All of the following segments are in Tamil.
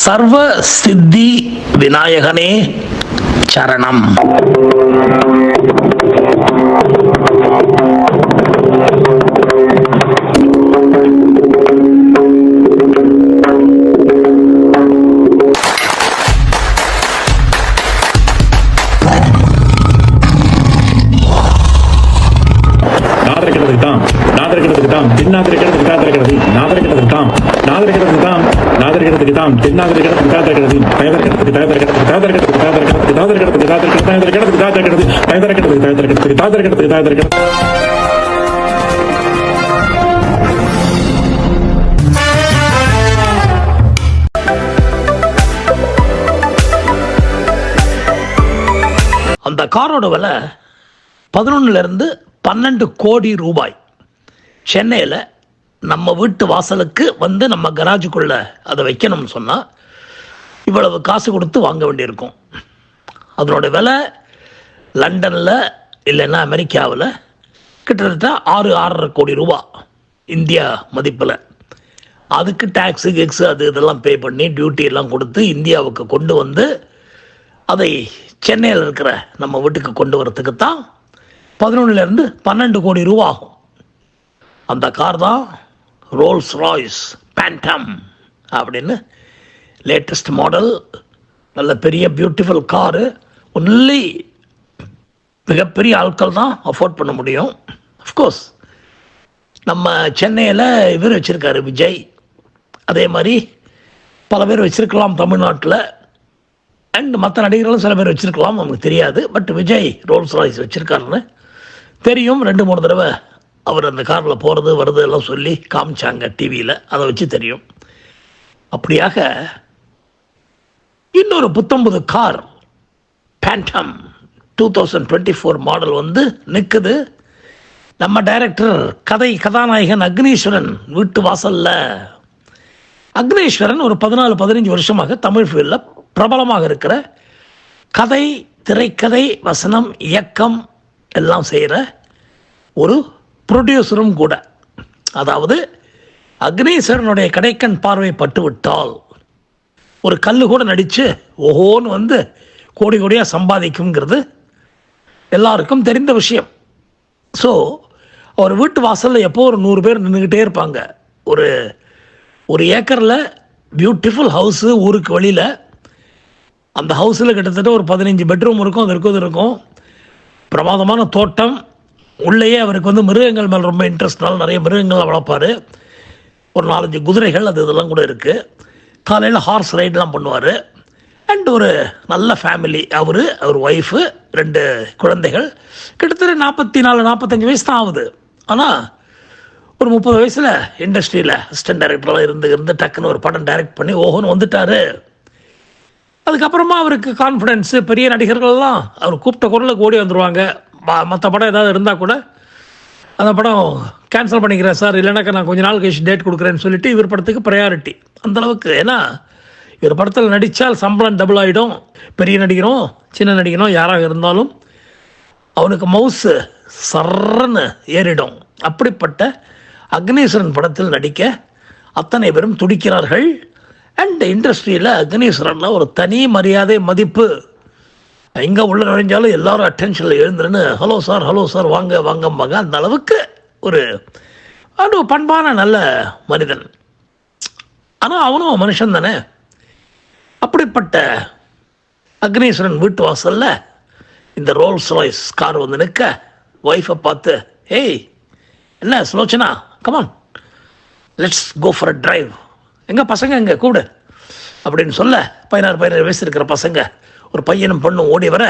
சர்வ சித்தி விநாயகனே சரணம். அந்த காரோட விலை 11 12 கோடி ரூபாய். சென்னையில் நம்ம வீட்டு வாசலுக்கு வந்து நம்ம கராஜுக்குள்ளே அதை வைக்கணும்னு சொன்னால் இவ்வளவு காசு கொடுத்து வாங்க வேண்டியிருக்கும். அதனோட விலை லண்டனில் இல்லைன்னா அமெரிக்காவில் கிட்டத்தட்ட 6-6.5 கோடி ரூபா இந்தியா மதிப்பில். அதுக்கு டேக்ஸு கெக்ஸு அது இதெல்லாம் பே பண்ணி டியூட்டி எல்லாம் கொடுத்து இந்தியாவுக்கு கொண்டு வந்து அதை சென்னையில் இருக்கிற நம்ம வீட்டுக்கு கொண்டு வரத்துக்கு தான் 11 12 கோடி ரூபா ஆகும். அந்த கார் தான் ரோல்ஸ் ராய்ஸ் பேண்டம் அப்படின்னு லேட்டஸ்ட் மாடல். நல்ல பெரிய பியூட்டிஃபுல் காரு. ஒன்லி மிகப்பெரிய ஆட்கள் தான் அஃபோர்ட் பண்ண முடியும். அஃப்கோர்ஸ் நம்ம சென்னையில் இவர் வச்சுருக்காரு விஜய். அதே மாதிரி பல பேர் வச்சுருக்கலாம் தமிழ்நாட்டில். அண்ட் மற்ற நடிகர்களும் சில பேர் வச்சுருக்கலாம், நமக்கு தெரியாது. பட் விஜய் ரோல்ஸ் ராய்ஸ் வச்சுருக்காருன்னு தெரியும். 2-3 தடவை அவர் அந்த காரில் போகிறது வருது எல்லாம் சொல்லி காமிச்சாங்க டிவியில். அதை வச்சு தெரியும். அப்படியாக இன்னொரு 19 கார் பேண்டம் 2024 மாடல் வந்து நிற்குது. நம்ம டைரக்டர் கதாநாயகன் அக்னீஸ்வரன் வீட்டு வாசலில். அக்னீஸ்வரன் ஒரு 14-15 வருஷமாக தமிழ் ஃபீல்டில் பிரபலமாக இருக்கிற கதை, திரைக்கதை, வசனம், இயக்கம் எல்லாம் செய்கிற ஒரு ப்ரொடியூசரும் கூட. அதாவது அக்னீஸ்வரனுடைய கடைக்கண் பார்வை பட்டு விட்டால் ஒரு கல் கூட நடித்து ஓஹோன்னு வந்து கோடி கோடியாக சம்பாதிக்குங்கிறது எல்லாருக்கும் தெரிந்த விஷயம். ஸோ அவர் வீட்டு வாசலில் எப்போ ஒரு 100 பேர் நின்றுக்கிட்டே இருப்பாங்க. ஒரு ஏக்கரில் பியூட்டிஃபுல் ஹவுஸு ஊருக்கு வெளியில். அந்த ஹவுஸில் கிட்டத்தட்ட ஒரு 15 பெட்ரூம் இருக்கும். அது இருக்கும் பிரமாதமான தோட்டம். உள்ளேயே அவருக்கு வந்து மிருகங்கள் மேலே ரொம்ப இன்ட்ரெஸ்ட்னால நிறைய மிருகங்களை வளர்ப்பார். ஒரு 4-5 குதிரைகள் அது இதெல்லாம் கூட இருக்குது. காலையில் ஹார்ஸ் ரைடெலாம் பண்ணுவார். அண்ட் ஒரு நல்ல ஃபேமிலி. அவர் ஒய்ஃபு 2 குழந்தைகள். கிட்டத்தட்ட 44-45 வயசு தான் ஆகுது. ஆனால் ஒரு 30 வயசில் இண்டஸ்ட்ரியில் அசிஸ்டன்ட் டைரக்டரெலாம் இருந்து டக்குன்னு ஒரு படம் டைரக்ட் பண்ணி ஓஹோன்னு வந்துட்டார். அதுக்கப்புறமா அவருக்கு கான்ஃபிடென்ஸு. பெரிய நடிகர்கள்லாம் அவர் கூப்பிட்ட குரலுக்கு ஓடி வந்துடுவாங்க. மற்ற படம் ஏதாவது இருந்தால் கூட அந்த படம் கேன்சல் பண்ணிக்கிறேன் சார், இல்லைனாக்கா நான் கொஞ்ச நாள் கழிச்சு டேட் கொடுக்குறேன்னு சொல்லிட்டு இவர் படத்துக்கு ப்ரையாரிட்டி அந்தளவுக்கு. ஏன்னா இவர் படத்தில் நடித்தால் சம்பளம் டபுள் ஆகிடும். பெரிய நடிகரும் சின்ன நடிகரும் யாராக இருந்தாலும் அவனுக்கு மவுஸு சர்றன்னு ஏறிடும். அப்படிப்பட்ட அக்னீஸ்வரன் படத்தில் நடிக்க அத்தனை பேரும் துடிக்கிறார்கள். அண்ட் இண்டஸ்ட்ரியில் அக்னீஸ்வரனில் ஒரு தனி மரியாதை, மதிப்பு. எங்கே உள்ள நுழைஞ்சாலும் எல்லாரும் அட்டென்ஷனில் எழுந்துருன்னு ஹலோ சார் வாங்கம்பாங்க. அந்த அளவுக்கு ஒரு பண்பான நல்ல மனிதன். ஆனால் அவனும் மனுஷன் தானே. அப்படிப்பட்ட அக்னீஸ்வரன் வீட்டு வாசலில் இந்த ரோல்ஸ் ராய்ஸ் கார் வந்து நிற்க ஒய்ஃபை பார்த்து, ஏய் என்ன Sulochana, come on let's go for a drive. எங்கள் பசங்க எங்கே கூப்பிடு அப்படின்னு சொல்ல 16 வயசு இருக்கிற பசங்க, ஒரு பையனும் பொண்ணும் ஓடி வர,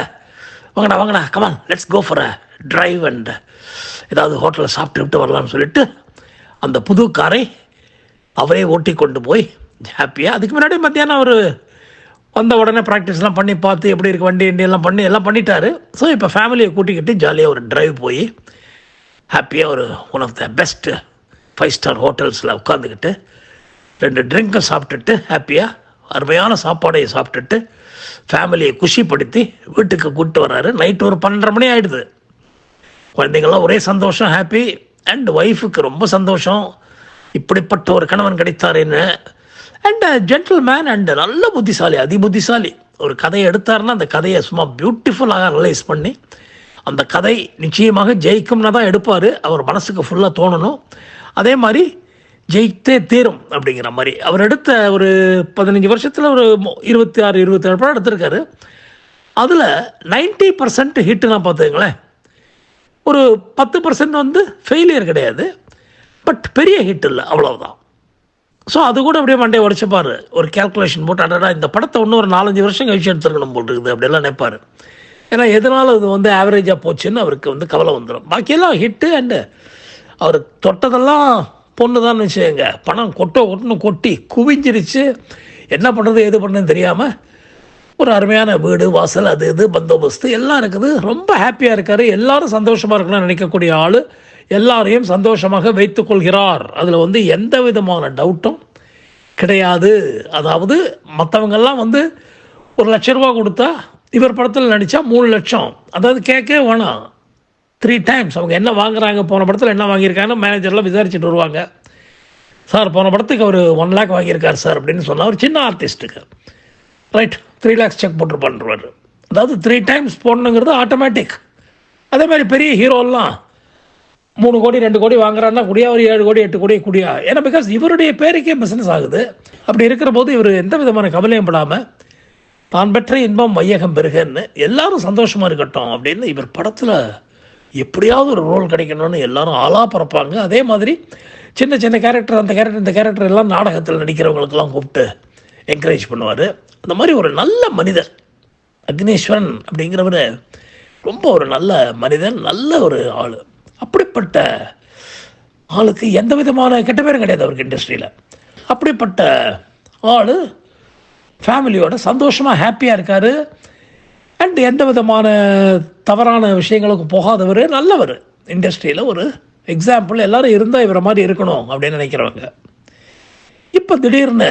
வாங்கடா come on let's go for a drive and ஏதாவது ஹோட்டலில் சாப்பிட்டு வரலாம்னு சொல்லிட்டு அந்த புது காரை அவரே ஓட்டி கொண்டு போய் ஹாப்பியாக. அதுக்கு முன்னாடி மத்தியானம் அவர் வந்த உடனே ப்ராக்டிஸ்லாம் பண்ணி பார்த்து எப்படி இருக்குது வண்டி எல்லாம் பண்ணிட்டாரு. ஸோ இப்போ ஃபேமிலியை கூட்டிக்கிட்டு ஜாலியாக ஒரு டிரைவ் போய் ஹாப்பியாக ஒரு one of the best 5 star ஹோட்டல்ஸில் உட்காந்துக்கிட்டு 2 ட்ரிங்கை சாப்பிட்டுட்டு ஹாப்பியாக அருமையான சாப்பாடையை சாப்பிட்டுட்டு ஃபேமிலியை குஷிப்படுத்தி வீட்டுக்கு கூப்பிட்டு வர்றாரு. நைட்டு ஒரு 12:30 மணி ஆகிடுது. குழந்தைங்கள்லாம் ஒரே சந்தோஷம், ஹாப்பி. அண்ட் ஒய்ஃபுக்கு ரொம்ப சந்தோஷம், இப்படிப்பட்ட ஒரு கணவன் கிடைத்தாருன்னு. அண்ட் ஜென்டில்மேன் அண்ட் நல்ல புத்திசாலி, புத்திசாலி. ஒரு கதையை எடுத்தாருன்னா அந்த கதையை சும்மா பியூட்டிஃபுல்லாக ரியலைஸ் பண்ணி அந்த கதை நிச்சயமாக ஜெயிக்கும்னா தான் எடுப்பார். அவர் மனசுக்கு ஃபுல்லாக தோணணும். அதே மாதிரி ஜெயித்தே தீரும் அப்படிங்கிற மாதிரி அவர் எடுத்த ஒரு 15 வருஷத்தில் ஒரு 26-27 படம் எடுத்திருக்காரு. அதில் 90% ஹிட்டுனா பார்த்துங்களேன். ஒரு 10% வந்து ஃபெயிலியர் கிடையாது, பட் பெரிய ஹிட் இல்லை, அவ்வளோதான். ஸோ அது கூட அப்படியே மண்டையை உடச்சிப்பார். ஒரு கேல்குலேஷன் போட்டு அடடா இந்த படத்தை இன்னும் ஒரு 4-5 வருஷம் கழிச்சு எடுத்துருக்கணும் போட்டுருக்குது அப்படியெல்லாம் நினைப்பார். ஏன்னா எதனால அது வந்து ஆவரேஜாக போச்சுன்னு அவருக்கு வந்து கவலை வந்துடும். பாக்கியெல்லாம் ஹிட்டு. அண்டு அவர் தொட்டதெல்லாம் பொண்ணு தான் வச்சுக்கோங்க. பணம் கொட்டணும் கொட்டி குவிஞ்சிருச்சு. என்ன பண்ணுறது எது பண்ணுறதுன்னு தெரியாமல் ஒரு அருமையான வீடு வாசல் அது இது பந்தோபஸ்து எல்லாம் இருக்குது. ரொம்ப ஹாப்பியாக இருக்கார். எல்லோரும் சந்தோஷமாக இருக்கணும்னு நினைக்கக்கூடிய ஆள். எல்லாரையும் சந்தோஷமாக வைத்துக் கொள்கிறார். அதில் வந்து எந்த விதமான டவுட்டும் கிடையாது. அதாவது மற்றவங்கெல்லாம் வந்து 1 லட்ச ரூபா கொடுத்தா இவர் படத்தில் நடித்தா 3 லட்சம். அதாவது கேட்கவே வேணாம். 3 டைம்ஸ் அவங்க என்ன வாங்குறாங்க, போன படத்தில் என்ன வாங்கியிருக்காங்கன்னு மேனேஜர்லாம் விசாரிச்சுட்டு வருவாங்க. சார் போன படத்துக்கு அவர் 1 லேக் வாங்கியிருக்கார் சார் அப்படின்னு சொன்னால் ஒரு சின்ன ஆர்டிஸ்ட்டுக்கு ரைட் 3 லேக்ஸ் செக் போட்டு பண்ணுறாரு. அதாவது 3 டைம்ஸ் போடணுங்கிறது ஆட்டோமேட்டிக். அதே மாதிரி பெரிய ஹீரோலாம் 3 கோடி 2 கோடி வாங்குறாருன்னா குடியா ஒரு 7 கோடி 8 கோடி குடியா. ஏன்னா பிகாஸ் இவருடைய பேருக்கே பிஸ்னஸ் ஆகுது. அப்படி இருக்கிற போது இவர் எந்த விதமான கவலையும் படாமல் தான் பெற்ற இன்பம் வையகம் பெருகன்னு எல்லாரும் சந்தோஷமாக இருக்கட்டும் அப்படின்னு இவர் படத்தில் எப்படியாவது ஒரு ரோல் கிடைக்கணும்னு எல்லாரும் ஆளாக பறப்பாங்க. அதே மாதிரி சின்ன சின்ன கேரக்டர் அந்த கேரக்டர் இந்த கேரக்டர் எல்லாம் நாடகத்தில் நடிக்கிறவங்களுக்கெல்லாம் கூப்பிட்டு என்கரேஜ் பண்ணுவார். அந்த மாதிரி ஒரு நல்ல மனிதர் அக்னீஸ்வரன் அப்படிங்கிறவர். ரொம்ப ஒரு நல்ல மனிதன், நல்ல ஒரு ஆள். அப்படிப்பட்ட ஆளுக்கு எந்த விதமான கெட்ட பேரும் கிடையாது அவருக்கு இண்டஸ்ட்ரியில். அப்படிப்பட்ட ஆள் ஃபேமிலியோட சந்தோஷமாக ஹாப்பியாக இருக்கார். அண்ட் எந்த விதமான தவறான விஷயங்களுக்கு போகாதவர், நல்லவர். இண்டஸ்ட்ரியில் ஒரு எக்ஸாம்பிள். எல்லோரும் இருந்தால் இவரை மாதிரி இருக்கணும் அப்படின்னு நினைக்கிறவங்க. இப்போ திடீர்னு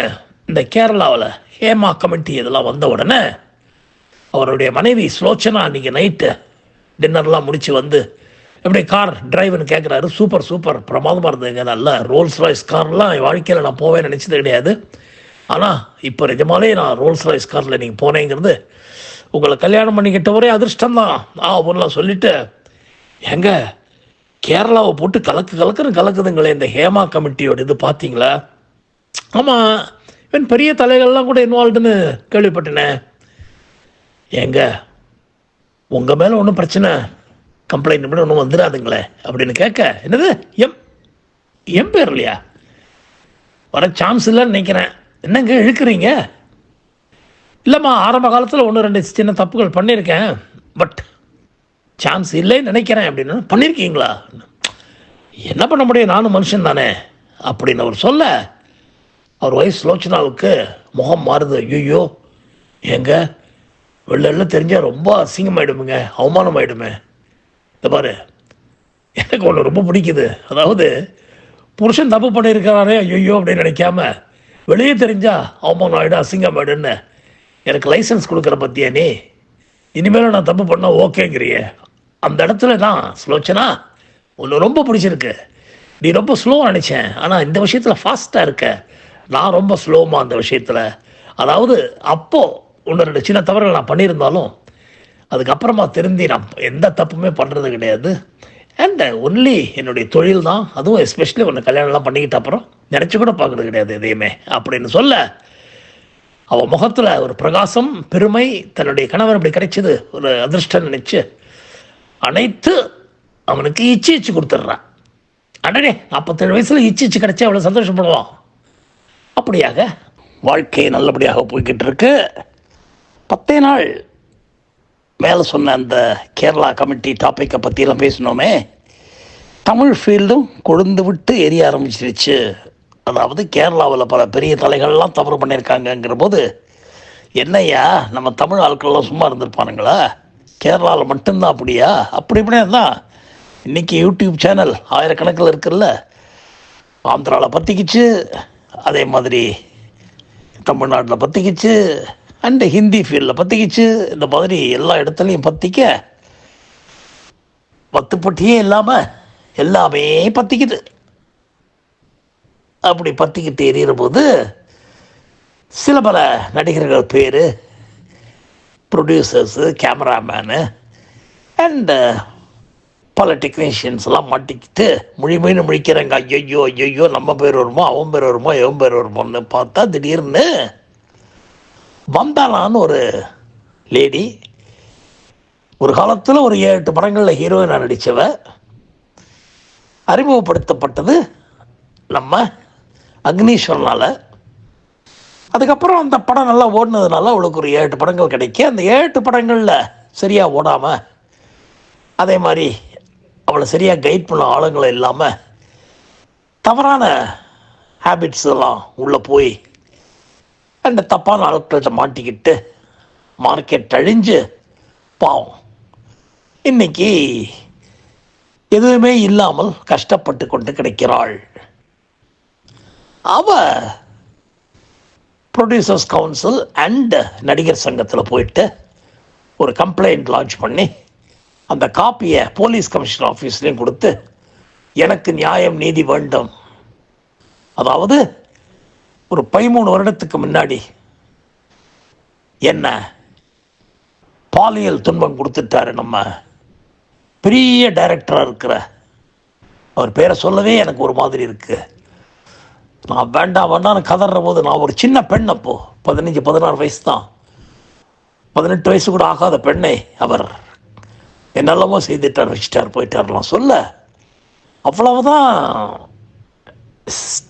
இந்த கேரளாவில் ஹேமா கமிட்டி இதெல்லாம் வந்த உடனே அவருடைய மனைவி ஸ்லோச்சனா அன்றைக்கி நைட்டு டின்னர்லாம் முடித்து வந்து எப்படி கார் டிரைவர்னு கேட்குறாரு. சூப்பர் சூப்பர் பிரமாதமாக இருந்ததுங்க, நல்ல ரோல்ஸ் ராய்ஸ் கார்லாம் என் வாழ்க்கையில் நான் போவேன்னு நினச்சது கிடையாது. ஆனால் இப்போ நிஜமாலே நான் ரோல்ஸ் ராய்ஸ் காரில் நீங்கள் போனேங்கிறது உங்களை கல்யாணம் பண்ணிக்கிட்ட ஒரே அதிர்ஷ்டம்தான் ஒன்றுலாம் சொல்லிவிட்டு, எங்க கேரளாவை போட்டு கலக்குதுங்களே இந்த ஹேமா கமிட்டியோட இது பார்த்தீங்களா? ஆமாம், இவன் பெரிய தலைகள்லாம் கூட இன்வால்வ்டுன்னு கேள்விப்பட்டேனே. எங்க உங்கள் மேலே ஒன்றும் பிரச்சனை கம்ப்ளைண்ட் பண்ணி ஒன்றும் வந்துடாதுங்களே அப்படின்னு கேட்க, என்னது எம் பேர் இல்லையா, வர சான்ஸ் இல்லைன்னு நினைக்கிறேன். என்னங்க இழுக்கிறீங்க? இல்லைம்மா, ஆரம்ப காலத்தில் 1-2 சின்ன தப்புகள் பண்ணியிருக்கேன், பட் சான்ஸ் இல்லைன்னு நினைக்கிறேன் அப்படின்னு. பண்ணியிருக்கீங்களா? என்ன பண்ண முடியும், நானும் மனுஷன் தானே அப்படின்னு அவர் சொல்ல, அவர் வயசு லோச்சனாவுக்கு முகம் மாறுது. ஐயோ எங்க வெளில தெரிஞ்சால் ரொம்ப அசிங்கமாயிடுமுங்க, அவமானம் ஆயிடுமே. இந்த பாரு, எனக்கு ஒன்று ரொம்ப பிடிக்குது. அதாவது புருஷன் தப்பு பண்ணியிருக்கிறாரே ஐயோ அப்படின்னு நினைக்காம, வெளியே தெரிஞ்சா அவமானம் ஆகிடும் அசிங்கம் ஆகிடுன்னு எனக்கு லைசன்ஸ் கொடுக்குற பற்றியா நீ? இனிமேலும் நான் தப்பு பண்ணால் ஓகேங்கிறிய அந்த இடத்துல தான் ஸ்லோச்சனா ஒன்று ரொம்ப பிடிச்சிருக்கு. நீ ரொம்ப ஸ்லோவாக நினச்சேன், ஆனால் இந்த விஷயத்தில் ஃபாஸ்ட்டாக இருக்க. நான் ரொம்ப ஸ்லோமாக அந்த விஷயத்தில். அதாவது அப்போது 1-2 சின்ன தவறுகள் நான் பண்ணியிருந்தாலும் அதுக்கப்புறமா திருந்தி நான் எந்த தப்புமே பண்ணுறது கிடையாது. அண்ட் ஒன்லி என்னுடைய தொழில் தான். அதுவும் எஸ்பெஷலி ஒன்று கல்யாணம்லாம் பண்ணிக்கிட்ட அப்புறம் நினச்சி கூட பார்க்குறது கிடையாது எதையுமே அப்படின்னு சொல்ல, அவள் முகத்தில் ஒரு பிரகாசம், பெருமை, தன்னுடைய கணவன் அப்படி கிடைச்சது ஒரு அதிர்ஷ்டம் நினச்சி அனைத்து அவனுக்கு இச்சு கொடுத்துட்றான். அடனே 47 வயசில் இச்சு கிடைச்சா அவ்வளோ சந்தோஷப்படுவான். அப்படியாக வாழ்க்கை நல்லபடியாக போய்கிட்டு இருக்கு. 10 நாள் மேலே சொன்ன அந்த கேரளா கமிட்டி டாப்பிக்கை பற்றியெல்லாம் பேசினோமே, தமிழ் ஃபீல்டும் கொழுந்து விட்டு எரிய ஆரம்பிச்சிருச்சு. அதாவது கேரளாவில் பல பெரிய தலைகள்லாம் தவறு பண்ணியிருக்காங்கங்கிற போது, என்னையா நம்ம தமிழ் ஆட்கள்லாம் சும்மா இருந்திருப்பானுங்களா? கேரளாவில் மட்டும்தான் அப்படியா? இப்படியே தான் இன்றைக்கி யூடியூப் சேனல் ஆயிரக்கணக்கில் இருக்குல்ல, ஆந்திராவில் பற்றிக்கிச்சு, அதே மாதிரி தமிழ்நாட்டில் பற்றிக்கிச்சு, அண்டு ஹிந்தி ஃபீல்டில் பற்றிக்கிச்சு. இந்த மாதிரி எல்லா இடத்துலையும் பற்றிக்க பத்துப்பட்டியே இல்லாமல் எல்லாமே பற்றிக்குது. அப்படி பற்றிக்கிட்டு எறிகிற போது சில பல நடிகர்கள் பேர், ப்ரொடியூசர்ஸு, கேமராமேனு அண்டு பல டெக்னீஷியன்ஸ்லாம் மாட்டிக்கிட்டு முழிக்கிறாங்க. ஐயோ ஐயோ, நம்ம பேர் வருமோ, அவன் பேர் வருமோ, எவன் பேர் வருமோன்னு பார்த்தா திடீர்னு வந்தானான்னு ஒரு லேடி, ஒரு காலத்தில் ஒரு 7-8 படங்களில் ஹீரோயினாக நடித்தவ, அறிமுகப்படுத்தப்பட்டது நம்ம அக்னீஸ்வரனால். அதுக்கப்புறம் அந்த படம் நல்லா ஓடினதுனால அவளுக்கு ஒரு 7-8 படங்கள் கிடைக்க, அந்த 7-8 படங்களில் சரியாக ஓடாமல், அதே மாதிரி அவளை சரியாக கைட் பண்ண ஆளுங்களும் இல்லாமல் தவறான ஹேபிட்ஸ் எல்லாம் உள்ளே போய் அந்த தப்பான ஆட்கள்கிட்ட மாட்டிக்கிட்டு மார்க்கெட் அழிஞ்சு பாவம் இன்னைக்கு எதுவுமே இல்லாமல் கஷ்டப்பட்டு கொண்டு கிடைக்கிறாள். அவ ப்ரொடியூசர்ஸ் கவுன்சில் அண்ட் நடிகர் சங்கத்தில் போயிட்டு ஒரு கம்ப்ளைண்ட் லான்ச் பண்ணி அந்த காப்பியை போலீஸ் கமிஷனர் ஆஃபீஸ்லேயும் கொடுத்து, எனக்கு நியாயம் நீதி வேண்டும், அதாவது ஒரு 13 வருடத்துக்கு முன்னாடி என்ன பாலியல் துன்பம் கொடுத்துட்டாரு நம்ம பெரிய டைரக்டராக இருக்கிற அவர் பேரை சொல்லவே எனக்கு ஒரு மாதிரி இருக்கு. நான் வேண்டாம் வேண்டான்னு கதற போது, நான் ஒரு சின்ன பெண், அப்போ 15-16 வயசு தான், 18 வயசு கூட ஆகாத பெண்ணை அவர் என்னெல்லாமோ செய்துட்டார், வச்சுட்டார், போயிட்டார்லாம் சொல்ல, அவ்வளவுதான்.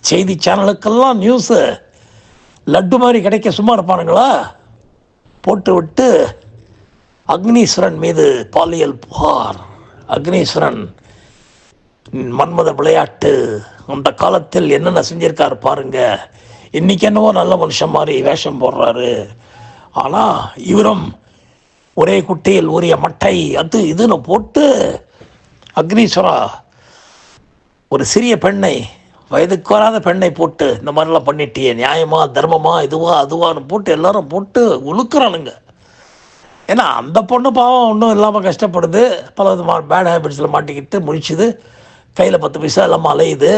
செய்தி சேனலுக்கெல்லாம் நியூஸு லட்டு மாதிரி கிடைக்க சும்மா இருப்பானுங்களா? போட்டு விட்டு அக்னீஸ்வரன் மீது பாலியல் புகார், அக்னீஸ்வரன் மன்மத விளையாட்டு, அந்த காலத்தில் என்னென்ன செஞ்சிருக்காரு பாருங்க, இன்னைக்கு என்னவோ நல்ல மனுஷன் மாதிரி வேஷம் போடுறாரு, ஆனால் இவரும் ஒரே குட்டையில் ஊறிய மட்டை, அது இதுன்னு போட்டு அக்னீஸ்வரா ஒரு சிறிய பெண்ணை, வயதுக்கு வராத பெண்ணை போட்டு இந்த மாதிரிலாம் பண்ணிட்டியே, நியாயமா தர்மமா இதுவா அதுவான்னு போட்டு எல்லாரும் போட்டு உழுக்கிறானுங்க. ஏன்னா அந்த பொண்ணு பாவம் ஒன்றும் இல்லாமல் கஷ்டப்படுது, பல விதமான பேட் ஹேபிட்ஸில் மாட்டிக்கிட்டு முடிச்சுது, கையில் 10 பைசா இல்லாமல் அலையுது,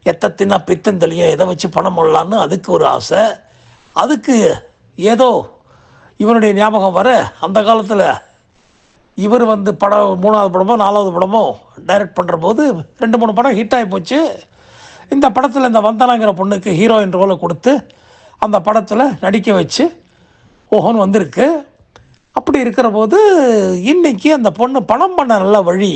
எத்தத்தினா பித்தந்தளியும் எதை வச்சு பணம் பண்ணலான்னு அதுக்கு ஒரு ஆசை. அதுக்கு ஏதோ இவனுடைய ஞாபகம் வர, அந்த காலத்தில் இவர் படம் 3வது படமோ 4வது படமோ டைரக்ட் பண்ணுற போது 2-3 படம் ஹிட் ஆகி போச்சு. இந்த படத்தில் இந்த வந்தனாங்கிற பொண்ணுக்கு ஹீரோயின் ரோலை கொடுத்து அந்த படத்தில் நடிக்க வச்சு ஓஹோன்னு வந்திருக்கு. அப்படி இருக்கிற போது இன்னைக்கு அந்த பொண்ணு பணம் பண்ண நல்ல வழி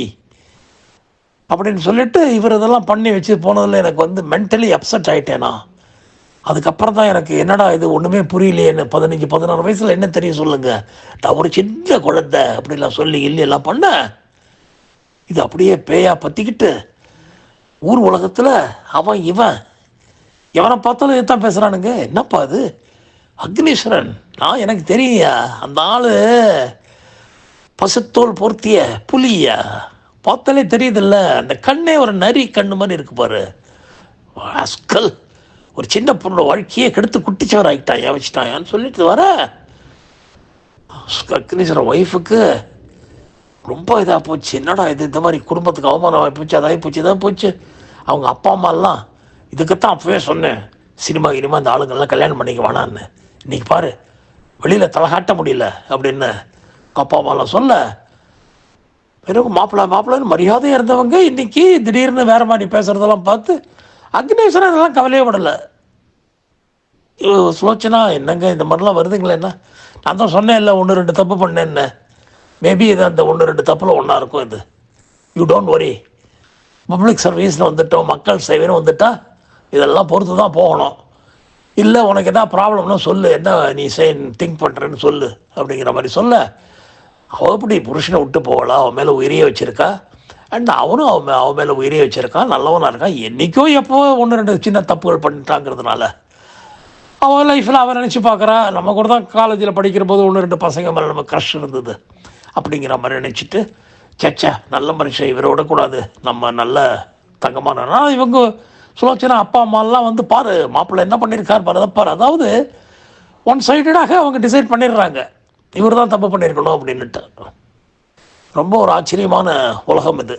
அப்படின்னு சொல்லிட்டு இவர் இதெல்லாம் பண்ணி வச்சு போனதில் எனக்கு மென்டலி அப்செட் ஆகிட்டேனா. அதுக்கப்புறம் தான் எனக்கு என்னடா இது ஒன்றுமே புரியலையேன்னு, 15-16 வயசில் என்ன தெரியும் சொல்லுங்கள், நான் ஒரு சின்ன குழந்தை அப்படிலாம் சொல்லி எல்லாம் பண்ண, இது அப்படியே பேயா பற்றிக்கிட்டு ஊர் உலகத்தில் அவன் இவன் எவனை பார்த்தாலும் இதுதான் பேசுகிறானுங்க. என்னப்பா அது அக்னீஸ்வரன், நான் எனக்கு தெரியா, அந்த ஆள் பசுத்தோல் பொருத்திய புலியா, பார்த்தாலே தெரியுதில்ல, அந்த கண்ணே ஒரு நரி கண்ணு மாதிரி இருக்கு பாரு, அஸ்கல் ஒரு சின்ன பொண்ணோட வாழ்க்கையை கெடுத்து குட்டிச்சவர் ஆகிட்டான், ஏன் வச்சுட்டாயான்னு சொல்லிட்டு வர அக்னீஸ்வரன் ஒய்ஃபுக்கு ரொம்ப இதாக போச்சு. என்னடா இது, இந்த மாதிரி குடும்பத்துக்கு அவமானம் ஆகி போச்சு, அதாகி போச்சு, இதாக போச்சு. அவங்க அப்பா அம்மாலாம் இதுக்குத்தான் அப்பவே சொன்னேன், சினிமா இனிமா இந்த ஆளுங்கள்லாம் கல்யாணம் பண்ணிக்க வேணான்னு, இன்றைக்கி பாரு வெளியில் தலை காட்ட முடியல அப்படின்னு அப்பா அம்மாலாம் சொல்ல, வெறும் மாப்பிள்ளைன்னு மரியாதையாக இருந்தவங்க இன்றைக்கி திடீர்னு வேறு மாதிரி பேசுகிறதெல்லாம் பார்த்து அக்னீஸ்வரன் இதெல்லாம் கவலையே படலை. சுலோச்சனா என்னங்க இந்த மாதிரிலாம் வருதுங்களே, என்ன நான் தான் சொன்னேன் இல்லை 1-2 தப்பு பண்ணேன்னு, மேபி இது அந்த 1-2 தப்பில் ஒன்றா இருக்கும். இது யூ டோன்ட் வரி, பப்ளிக் சர்வீஸில் வந்துட்டோம், மக்கள் சேவைன்னு வந்துட்டால் இதெல்லாம் பொறுத்து தான் போகணும். இல்லை உனக்கு எதாவது ப்ராப்ளம்னா சொல்லு, என்ன நீ திங்க் பண்ணுறேன்னு சொல்லு அப்படிங்கிற மாதிரி சொல்ல, அவள் எப்படி புருஷனை விட்டு போகலாம், அவன் மேலே உயிரியே வச்சுருக்கா, அண்ட் அவனும் அவன் மேலே உயிரியே வச்சுருக்கான், நல்லவனாக இருக்கான். என்றைக்கோ எப்போ 1-2 சின்ன தப்புகள் பண்ணிட்டாங்கிறதுனால அவன் லைஃப்பில் அவன் நினச்சி பார்க்குறா, நம்ம கூட தான் காலேஜில் படிக்கிற போது 1-2 பசங்க மேலே நம்ம க்ரஷ் இருந்தது அப்படிங்கிற மாதிரி நினச்சிட்டு, சச்சா நல்ல மனுஷன் இவரை விடக்கூடாது, நம்ம நல்ல தங்கமான இவங்க சுலோச்சனா அப்பா அம்மாலாம் பாரு மாப்பிள்ளை என்ன பண்ணியிருக்கார் பாரு, அதை பாரு. அதாவது ஒன் சைடடாக அவங்க டிசைட் பண்ணிடுறாங்க இவர் தான் தப்பு பண்ணியிருக்கணும் அப்படின்னுட்டு. ரொம்ப ஒரு ஆச்சரியமான உலகம் இது.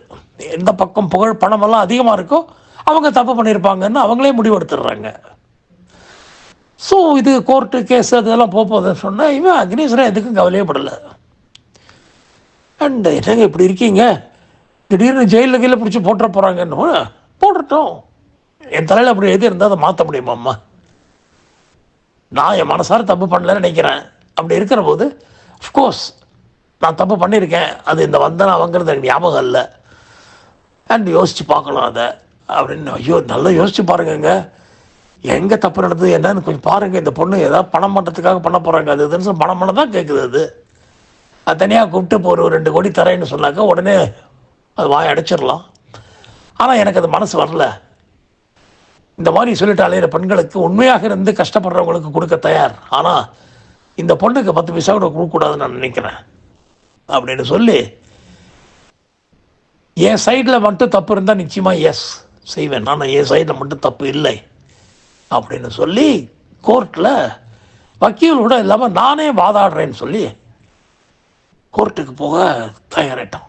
எந்த பக்கம் புகழ் பணமெல்லாம் அதிகமாக இருக்கோ அவங்க தப்பு பண்ணியிருப்பாங்கன்னு அவங்களே முடிவெடுத்துடுறாங்க. ஸோ இது கோர்ட்டு கேஸ் அதெல்லாம் போகுதுன்னு சொன்னால் இவன் அக்னீஸ்வரன் எதுக்கும் கவலையே படலை. அண்ட் என்னங்க இப்படி இருக்கீங்க, திடீர்னு ஜெயிலில் கீழே பிடிச்சி போட்டுற போகிறாங்கன்னு. போட்டுட்டோம், என் தலையில் அப்படி எது இருந்தால் அதை மாற்ற முடியுமாம்மா? நான் என் மனசார தப்பு பண்ணலன்னு நினைக்கிறேன். அப்படி இருக்கிற போது அஃப்கோர்ஸ் நான் தப்பு பண்ணியிருக்கேன், அது இந்த வந்தனா அவங்கிறது எனக்கு ஞாபகம் இல்லை, அண்ட் யோசித்து பார்க்கலாம் அதை அப்படின்னு. ஐயோ நல்லா யோசித்து பாருங்கங்க, எங்கே தப்பு நடந்தது என்னன்னு கொஞ்சம் பாருங்கள். இந்த பொண்ணு ஏதாவது பணம் பண்ணுறதுக்காக பண்ண போகிறாங்க, அது இதுன்னு பணம் பண்ண தான் கேட்குது. அது தனியாக கூப்பிட்டு இப்போ ஒரு 2 கோடி தரேன்னு சொன்னாக்கா உடனே அது வாய் அடைச்சிடலாம். ஆனால் எனக்கு அது மனசு வரல. இந்த மாதிரி சொல்லிட்டு அலையிற பெண்களுக்கு உண்மையாக இருந்து கஷ்டப்படுறவங்களுக்கு கொடுக்க தயார், ஆனால் இந்த பொண்ணுக்கு 10 பைசா கூட கொடுக்கக்கூடாதுன்னு நான் நினைக்கிறேன் அப்படின்னு சொல்லி, என் சைடில் மட்டும் தப்பு இருந்தால் நிச்சயமாக எஸ் செய்வேன், ஆனால் என் சைடில் மட்டும் தப்பு இல்லை அப்படின்னு சொல்லி கோர்ட்டில் வக்கீல் கூட இல்லாமல் நானே வாதாடுறேன்னு சொல்லி கோர்ட்டுக்கு போக தயாரிட்டோம்.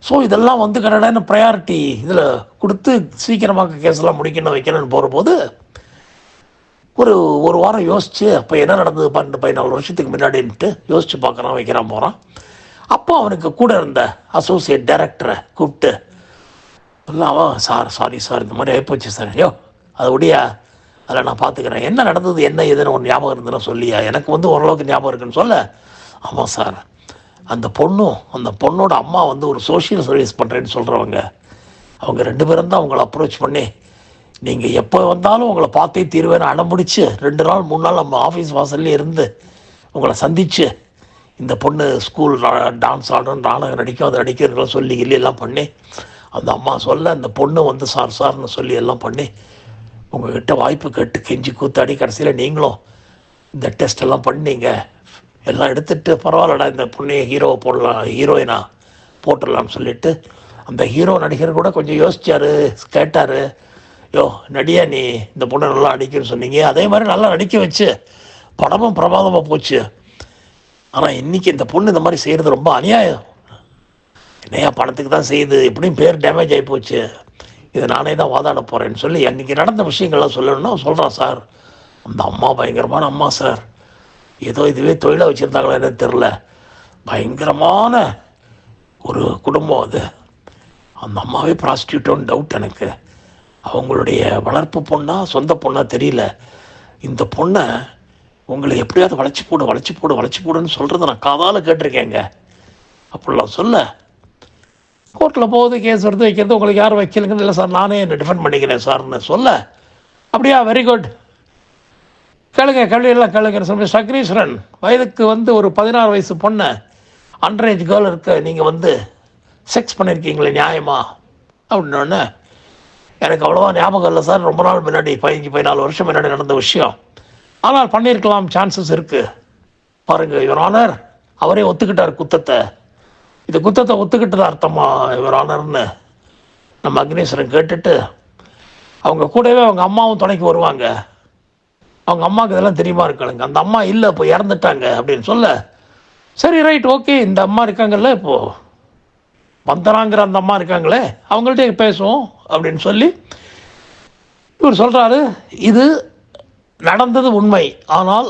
ஸோ இதெல்லாம் வந்து கரெக்டான ப்ரையாரிட்டி இதில் கொடுத்து சீக்கிரமாக கேஸெல்லாம் முடிக்கணும் வைக்கணும்னு போகிறபோது ஒரு வாரம் யோசித்து அப்போ என்ன நடந்தது 12-14 வருஷத்துக்கு முன்னாடின்ட்டு யோசித்து பார்க்குறான், வைக்கிறான், போகிறான். அப்போ அவனுக்கு கூட இருந்த அசோசியேட் டைரக்டரை கூப்பிட்டு அவன் சாரி சார் இந்த மாதிரி ஆகிப்போச்சு சார், ஐயோ அது ஒடியா அதில் நான் பார்த்துக்கிறேன், என்ன நடந்தது என்ன ஏதுன்னு ஒன்று ஞாபகம் இருந்ததுன்னா சொல்லியா, எனக்கு வந்து ஓரளவுக்கு ஞாபகம் இருக்குன்னு சொல்ல. ஆமாம் சார், அந்த பொண்ணோட அம்மா வந்து ஒரு சோஷியல் சர்வீஸ் பண்ணுறேன்னு சொல்கிறவங்க, அவங்க 2 பேரும் தான் அவங்கள அப்ரோச் பண்ணி நீங்கள் எப்போ வந்தாலும் உங்களை பார்த்தே தீர்வேன்னு அடம்பிடிச்சு 2 நாள் 3 நாள் நம்ம ஆஃபீஸ் வாசல்லே இருந்து உங்களை சந்தித்து இந்த பொண்ணு ஸ்கூல் டான்ஸ் ஆடணும், நாடகம் நடிக்கும், அதை நடிக்கிறதுலாம் சொல்லி எல்லாம் பண்ணி அந்த அம்மா சொல்ல அந்த பொண்ணு வந்து சார்னு சொல்லி எல்லாம் பண்ணி உங்கள்கிட்ட வாய்ப்பு கேட்டு கெஞ்சி கூத்தாடி கடைசியில் நீங்களும் இந்த டெஸ்ட் எல்லாம் பண்ணீங்க, எல்லாம் எடுத்துகிட்டு பரவாயில்லடா இந்த பொண்ணையை ஹீரோவை போடலாம், ஹீரோயினா போட்டுடலாம்னு சொல்லிவிட்டு அந்த ஹீரோ நடிகர் கூட கொஞ்சம் யோசிச்சார், கேட்டார், யோ நடியா நீ இந்த பொண்ணை நல்லா நடிக்கணும்னு சொன்னீங்க, அதே மாதிரி நல்லா நடிக்க வச்சு படமும் பிரமாதமாக போச்சு. ஆனால் இன்றைக்கி இந்த பொண்ணு இந்த மாதிரி செய்கிறது ரொம்ப அநியாயம், என்னையா பணத்துக்கு தான் செய்யுது, எப்படியும் பேர் டேமேஜ் ஆகி போச்சு, இதை நானே தான் வாதாட போகிறேன்னு சொல்லி அன்றைக்கி நடந்த விஷயங்கள்லாம் சொல்லணும்னா சொல்கிறான். சார் அந்த அம்மா பயங்கரமான அம்மா சார், ஏதோ இதுவே தொழிலாக வச்சுருந்தாங்களா என்னன்னு தெரில, பயங்கரமான ஒரு குடும்பம் அது, அந்த அம்மாவே ப்ராஸ்டியூட்டோன்னு டவுட் எனக்கு, அவங்களுடைய வளர்ப்பு பொண்ணா சொந்த பொண்ணா தெரியல, இந்த பொண்ணை உங்களை எப்படியாவது வளைச்சி போடுன்னு சொல்கிறத நான் காதால் கேட்டிருக்கேங்க அப்படிலாம் சொல்ல. கோர்ட்டில் போகுது, கேஸ் எடுத்து வைக்கிறது, உங்களுக்கு யார் வைக்கலுங்கன்னு இல்லை சார் நானே என்னை டிஃபெண்ட் பண்ணிக்கிறேன் சார்னு சொல்ல. அப்படியா, வெரி குட், கேளுங்கன்னு சொல்லி அக்னீஸ்வரன் வயதுக்கு வந்து ஒரு 16 வயசு பொண்ணை அண்டரேஜ் கேர்ள் இருக்க நீங்கள் வந்து செக்ஸ் பண்ணியிருக்கீங்களே நியாயமா அப்படின்னோடனே, எனக்கு அவ்வளோவா ஞாபகம் இல்லை சார், ரொம்ப நாள் முன்னாடி 15-14 வருஷம் முன்னாடி நடந்த விஷயம், ஆனால் பண்ணியிருக்கலாம், சான்சஸ் இருக்குது பாருங்கள் யுவர் ஆனர். அவரே ஒத்துக்கிட்டார் குத்தத்தை, இது குத்தத்தை ஒத்துக்கிட்டது அர்த்தமா யுவர் ஆனர்னு நம்ம அக்னீஸ்வரன் கேட்டுட்டு, அவங்க கூடவே அவங்க அம்மாவும் துணைக்கு வருவாங்க, அவங்க அம்மாவுக்கு இதெல்லாம் தெரியுமா இருக்காளுங்க, அந்த அம்மா இல்லை இப்போ இறந்துட்டாங்க அப்படின்னு சொல்ல. சரி ரைட் ஓகே, இந்த அம்மா இருக்காங்கல்ல இப்போது வந்தனாங்கிற அந்த அம்மா இருக்காங்களே அவங்கள்ட்ட பேசுவோம் அப்படின்னு சொல்லி இவர் சொல்கிறாரு. இது நடந்தது உண்மை, ஆனால்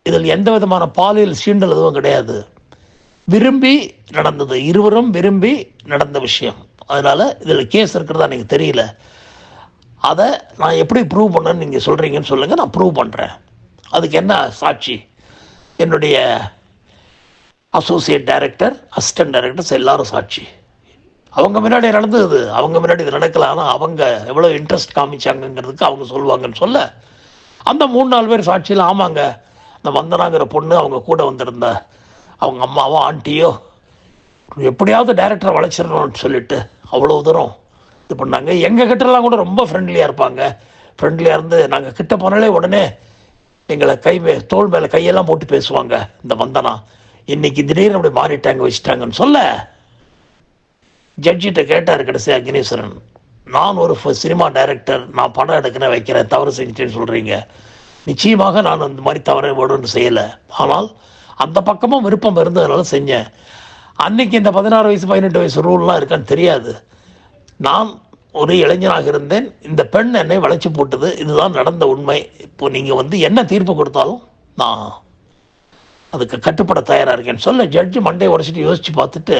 இதில் எந்த விதமான பாலியல் சீண்டல் எதுவும் கிடையாது, விரும்பி நடந்தது, இருவரும் விரும்பி நடந்த விஷயம், அதனால் இதில் கேஸ் இருக்கிறதா எனக்கு தெரியல, அதை நான் எப்படி ப்ரூவ் பண்ணேன்னு நீங்கள் சொல்கிறீங்கன்னு சொல்லுங்கள், நான் ப்ரூவ் பண்ணுறேன், அதுக்கு என்ன சாட்சி, என்னுடைய அசோசியேட் டைரக்டர் அசிஸ்டன்ட் டைரக்டர்ஸ் எல்லாரும் சாட்சி, அவங்க முன்னாடி நடந்தது, அவங்க முன்னாடி இது நடக்கல, ஆனால் அவங்க எவ்வளோ இன்ட்ரெஸ்ட் காமிச்சாங்கங்கிறதுக்கு அவங்க சொல்லுவாங்கன்னு சொல்ல. அந்த 3-4 பேர் சாட்சியில் ஆமாங்க இந்த வந்தனாங்கிற பொண்ணு அவங்க கூட வந்திருந்த அவங்க அம்மாவோ ஆண்டியோ எப்படியாவது டைரக்டரை வளைச்சிடணும்னு சொல்லிட்டு அவ்வளோ தூரம் இது பண்ணாங்க. எங்கள் கிட்டலாம் கூட ரொம்ப ஃப்ரெண்ட்லியாக இருப்பாங்க, ஃப்ரெண்ட்லியாக இருந்து நாங்கள் கிட்ட போனாலே உடனே எங்களை தோள் மேலே கையெல்லாம் போட்டு பேசுவாங்க இந்த வந்தனா, இன்னைக்கு திடீர்னு அப்படி மாறிட்டாங்க வச்சுட்டாங்கன்னு சொல்ல. ஜட்ஜிட்ட கேட்டார் கடைசி அக்னீஸ்வரன், நான் ஒரு சினிமா டைரக்டர், நான் படம் எடுக்கிறேன் வைக்கிறேன், தவறு செஞ்சுட்டேன்னு சொல்கிறீங்க, நிச்சயமாக நான் அந்த மாதிரி தவறை ஒன்று செய்யலை, ஆனால் அந்த பக்கமும் விருப்பம் இருந்ததுனால செஞ்சேன், அன்னைக்கு இந்த 16 வயசு 18 வயசு ரூல்லாம் இருக்கான்னு தெரியாது, நான் ஒரு இளைஞனாக இருந்தேன், இந்த பெண் என்னை வளைச்சி போட்டது, இதுதான் நடந்த உண்மை. இப்போ நீங்கள் என்ன தீர்ப்பு கொடுத்தாலும் நான் அதுக்கு கட்டுப்பட தயாராக இருக்கேன்னு சொல்ல ஜட்ஜு மண்டையை உடச்சிட்டு யோசித்து பார்த்துட்டு,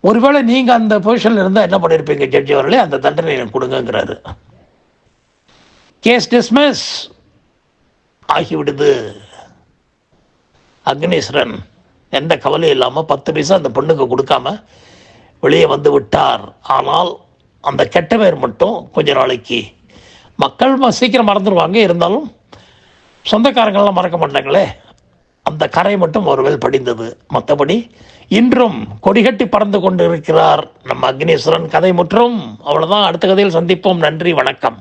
ஒருவேளை நீங்கள் அந்த பொசிஷனில் இருந்தால் என்ன பண்ணியிருப்பீங்க ஜட்ஜி அவர்களே, அந்த தண்டனை எனக்கு கொடுங்கங்கிறாரு. கேஸ் டிஸ்மிஸ் ஆகிவிடுது. அக்னீஸ்வரன் எந்த கவலையும் இல்லாமல் 10 பைசா அந்த பொண்ணுக்கு கொடுக்காம வெளியே வந்து விட்டார். ஆனால் அந்த கெட்ட பேர் மட்டும் கொஞ்ச நாளைக்கு மக்கள் சீக்கிரம் மறந்துடுவாங்க, இருந்தாலும் சொந்தக்காரங்கள்லாம் மறக்க மாட்டாங்களே, அந்த கரை மட்டும் ஒருவேளை படிந்தது. மற்றபடி இன்றும் கொடிகட்டி பறந்து கொண்டு இருக்கிறார் நம்ம அக்னீஸ்வரன். கதை முற்றும். அவ்வளோதான். அடுத்த கதையில் சந்திப்போம். நன்றி, வணக்கம்.